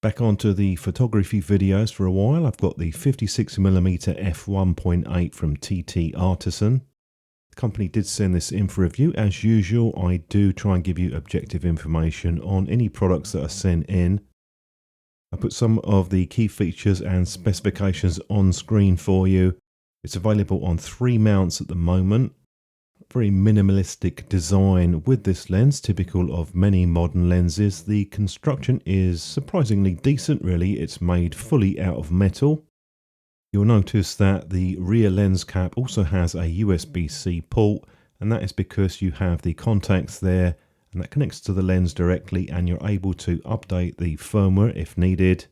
Back onto the photography videos for a while. I've got the 56mm F1.8 from TTArtisan. The company did send this in for review. As usual, I do try and give you objective information on any products that are sent in. I put some of the key features and specifications on screen for you. It's available on 3 mounts at the moment. Very minimalistic design with this lens, typical of many modern lenses. The construction is surprisingly decent really. It's made fully out of metal. You'll notice that the rear lens cap also has a USB-C port, and that is because you have the contacts there and that connects to the lens directly, and you're able to update the firmware if needed.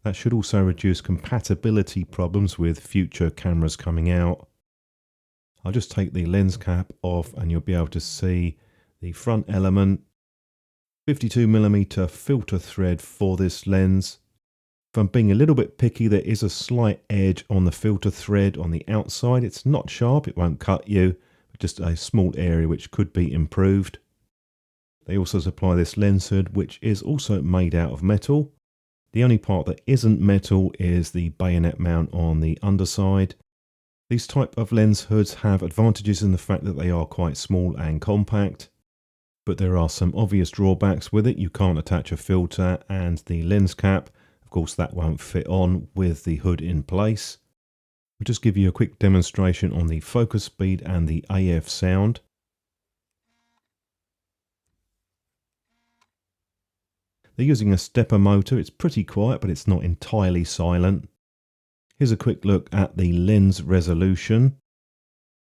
That should also reduce compatibility problems with future cameras coming out. I'll just take the lens cap off and you'll be able to see the front element. 52mm filter thread for this lens. If I'm being a little bit picky, there is a slight edge on the filter thread on the outside. It's not sharp, it won't cut you, but just a small area which could be improved. They also supply this lens hood, which is also made out of metal. The only part that isn't metal is the bayonet mount on the underside. These type of lens hoods have advantages in the fact that they are quite small and compact, but there are some obvious drawbacks with it. You can't attach a filter, and the lens cap, of course, that won't fit on with the hood in place. I'll just give you a quick demonstration on the focus speed and the AF sound. They're using a stepper motor. It's pretty quiet, but it's not entirely silent. Here's a quick look at the lens resolution.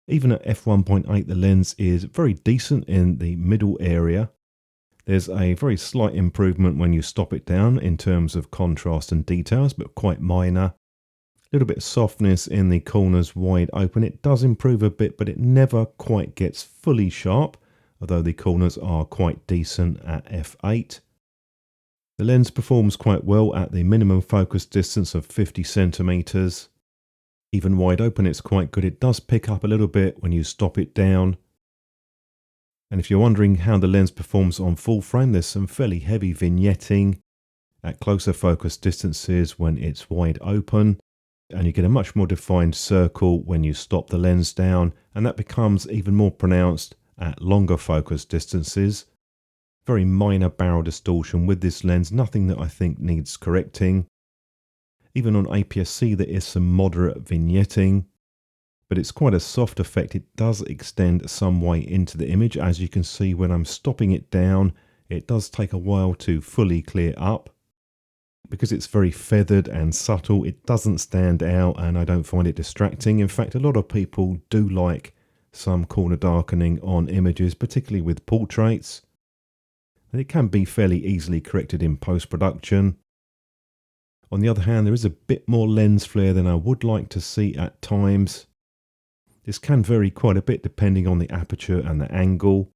Even at f1.8, the lens is very decent in the middle area. There's a very slight improvement when you stop it down in terms of contrast and details, but quite minor. A little bit of softness in the corners wide open. It does improve a bit, but it never quite gets fully sharp, although the corners are quite decent at f8. The lens performs quite well at the minimum focus distance of 50 centimeters. Even wide open it's quite good. It does pick up a little bit when you stop it down. And if you're wondering how the lens performs on full frame, there's some fairly heavy vignetting at closer focus distances when it's wide open. And you get a much more defined circle when you stop the lens down, and that becomes even more pronounced at longer focus distances. Very minor barrel distortion with this lens, nothing that I think needs correcting. Even on APS-C there is some moderate vignetting, but it's quite a soft effect. It does extend some way into the image. As you can see, when I'm stopping it down, it does take a while to fully clear up. Because it's very feathered and subtle, it doesn't stand out, and I don't find it distracting. In fact, a lot of people do like some corner darkening on images, particularly with portraits. And it can be fairly easily corrected in post-production. On the other hand, there is a bit more lens flare than I would like to see at times. This can vary quite a bit depending on the aperture and the angle.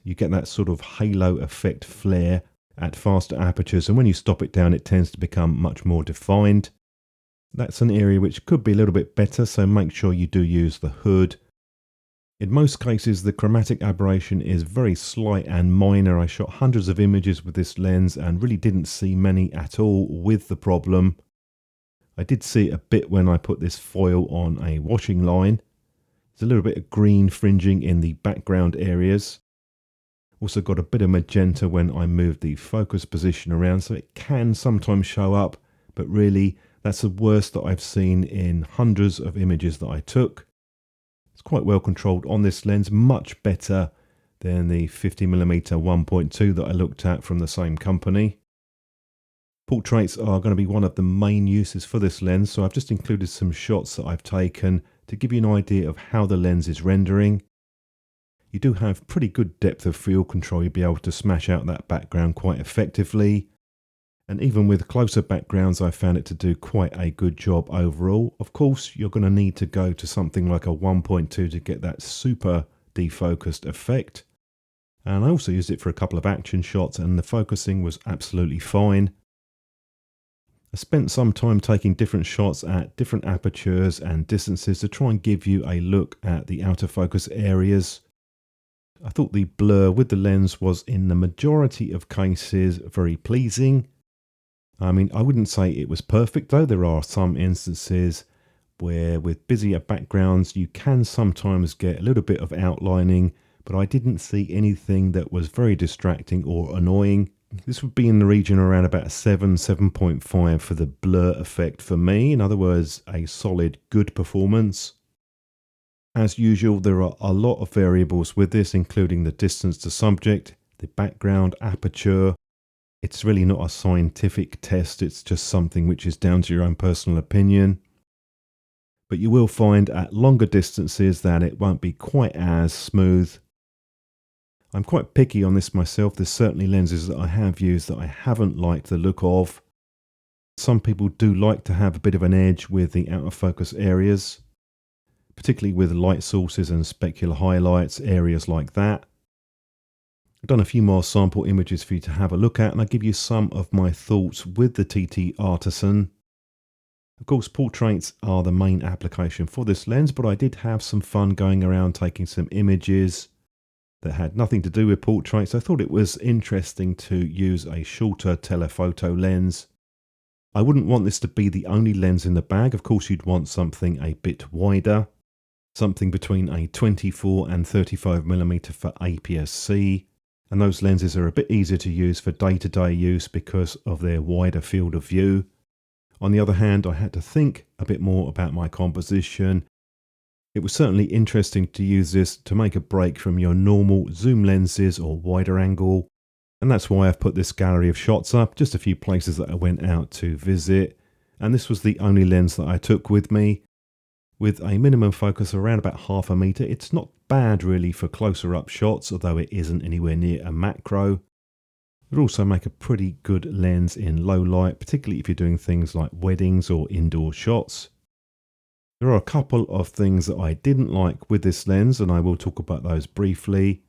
You get that sort of halo effect flare at faster apertures, and when you stop it down it tends to become much more defined. That's an area which could be a little bit better, so make sure you do use the hood. In most cases the chromatic aberration is very slight and minor. I shot hundreds of images with this lens and really didn't see many at all with the problem. I did see it a bit when I put this foil on a washing line. There's a little bit of green fringing in the background areas. Also got a bit of magenta when I moved the focus position around, so it can sometimes show up, but really that's the worst that I've seen in hundreds of images that I took. It's quite well controlled on this lens, much better than the 50mm 1.2 that I looked at from the same company. Portraits are going to be one of the main uses for this lens, so I've just included some shots that I've taken to give you an idea of how the lens is rendering. You do have pretty good depth of field control. You'll be able to smash out that background quite effectively. And even with closer backgrounds, I found it to do quite a good job overall. Of course, you're going to need to go to something like a 1.2 to get that super defocused effect. And I also used it for a couple of action shots, and the focusing was absolutely fine. I spent some time taking different shots at different apertures and distances to try and give you a look at the out of focus areas. I thought the blur with the lens was in the majority of cases very pleasing. I mean, I wouldn't say it was perfect though. There are some instances where with busier backgrounds you can sometimes get a little bit of outlining, but I didn't see anything that was very distracting or annoying. This would be in the region around about 7.5 for the blur effect for me. In other words, a solid, good performance. As usual, there are a lot of variables with this, including the distance to subject, the background aperture. It's really not a scientific test, it's just something which is down to your own personal opinion. But you will find at longer distances that it won't be quite as smooth. I'm quite picky on this myself. There's certainly lenses that I have used that I haven't liked the look of. Some people do like to have a bit of an edge with the out of focus areas, particularly with light sources and specular highlights, areas like that. I've done a few more sample images for you to have a look at, and I'll give you some of my thoughts with the TTArtisan. Of course, portraits are the main application for this lens, but I did have some fun going around taking some images that had nothing to do with portraits. I thought it was interesting to use a shorter telephoto lens. I wouldn't want this to be the only lens in the bag. Of course, you'd want something a bit wider, something between a 24 and 35mm for APS-C. And those lenses are a bit easier to use for day-to-day use because of their wider field of view. On the other hand, I had to think a bit more about my composition. It was certainly interesting to use this to make a break from your normal zoom lenses or wider angle. And that's why I've put this gallery of shots up, just a few places that I went out to visit. And this was the only lens that I took with me. With a minimum focus around about 1/2 meter, it's not bad really for closer up shots, although it isn't anywhere near a macro. It would also make a pretty good lens in low light, particularly if you're doing things like weddings or indoor shots. There are a couple of things that I didn't like with this lens, and I will talk about those briefly.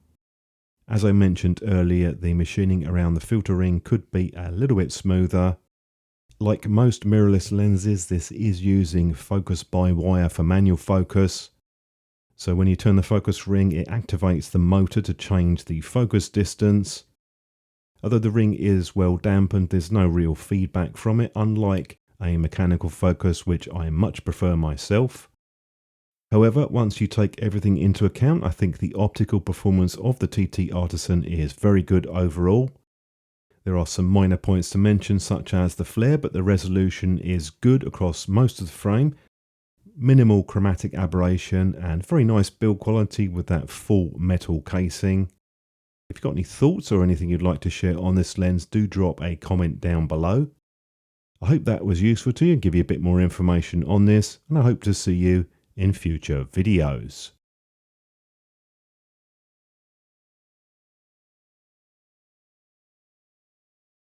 As I mentioned earlier, the machining around the filter ring could be a little bit smoother. Like most mirrorless lenses, this is using focus by wire for manual focus. So when you turn the focus ring, it activates the motor to change the focus distance. Although the ring is well dampened, there's no real feedback from it, unlike a mechanical focus, which I much prefer myself. However, once you take everything into account, I think the optical performance of the TTArtisan is very good overall. There are some minor points to mention, such as the flare, but the resolution is good across most of the frame. Minimal chromatic aberration and very nice build quality with that full metal casing. If you've got any thoughts or anything you'd like to share on this lens, do drop a comment down below. I hope that was useful to you and give you a bit more information on this, and I hope to see you in future videos.